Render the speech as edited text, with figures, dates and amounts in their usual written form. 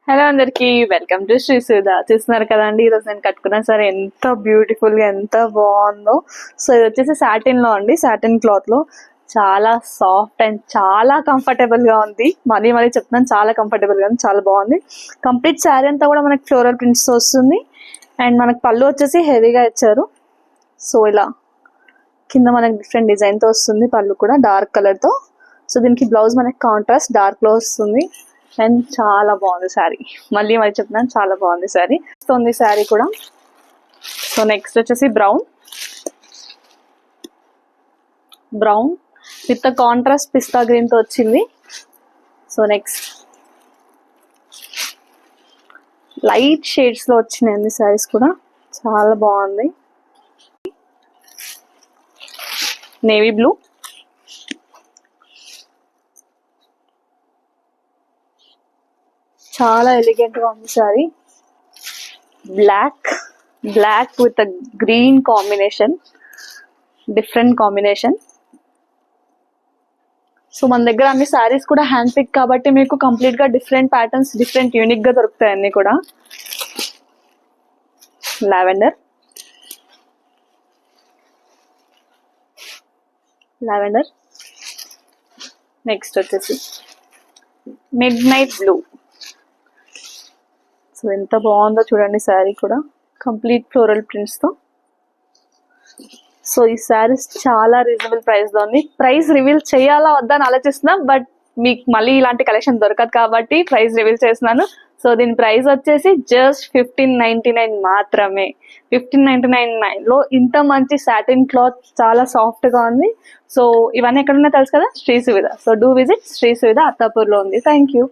Hello అందరికి welcome to Shri Sudha. చూస్తున్నారు కదండి, ఈరోజు నేను కట్టుకున్నా సరే ఎంత బ్యూటిఫుల్ గా ఎంత బాగుందో. సో ఇది వచ్చేసి సాటిన్ లో అండి, సాటిన్ క్లాత్ లో చాలా సాఫ్ట్ అండ్ చాలా కంఫర్టబుల్ గా ఉంది. మళ్ళీ మళ్ళీ చెప్తున్నాను, చాలా కంఫర్టబుల్ గా ఉంది, చాలా బాగుంది. కంప్లీట్ శారీ అంతా కూడా మనకి ఫ్లోరల్ ప్రింట్స్ వస్తుంది. అండ్ మనకి పళ్ళు వచ్చేసి హెవీగా ఇచ్చారు. సో ఇలా కింద మనకి డిఫరెంట్ డిజైన్ తో వస్తుంది, పళ్ళు కూడా డార్క్ కలర్ తో. సో దీనికి బ్లౌజ్ మనకి కాంట్రాస్ట్ డార్క్ లో వస్తుంది. అండ్ చాలా బాగుంది శారీ, మళ్ళీ మళ్ళీ చెప్తున్నాను చాలా బాగుంది శారీ. వస్తుంది శారీ కూడా. సో నెక్స్ట్ వచ్చేసి brown with contrast pista green తో వచ్చింది. సో నెక్స్ట్ లైట్ షేడ్స్ లో వచ్చినాయి అన్ని శారీస్ కూడా, చాలా బాగుంది. నేవీ బ్లూ, చాలా ఎలిగెంట్ గా ఉంది sorry. Black with green combination, different combination. So మన దగ్గర అన్ని సారీస్ కూడా హ్యాండ్ పిక్ కాబట్టి మీకు కంప్లీట్ గా డిఫరెంట్ ప్యాటర్న్స్, డిఫరెంట్ యూనిక్ గా దొరుకుతాయి అన్ని కూడా. లావెండర్ నెక్స్ట్ వచ్చేసి మిడ్ నైట్ బ్లూ. సో ఎంత బాగుందో చూడండి శారీ కూడా, కంప్లీట్ ఫ్లోరల్ ప్రింట్స్ తో. సో ఈ శారీస్ చాలా రీజనబుల్ ప్రైస్ లో ఉంది. ప్రైస్ రివీల్ చేయాలా వద్దా అని ఆలోచిస్తున్నా, బట్ మీకు మళ్ళీ ఇలాంటి కలెక్షన్ దొరకదు కాబట్టి ప్రైస్ రివీల్ చేస్తున్నాను. సో దీని ప్రైస్ వచ్చేసి జస్ట్ 1599 మాత్రమే. 1599 లో ఇంత మంచి సాటిన్ క్లాత్, చాలా సాఫ్ట్ గా ఉంది. సో ఇవన్నీ ఎక్కడ ఉన్నాయో తెలుసు కదా, Shri Suvidha. So do visit Shri Suvidha, Attapur లో ఉంది. Thank you.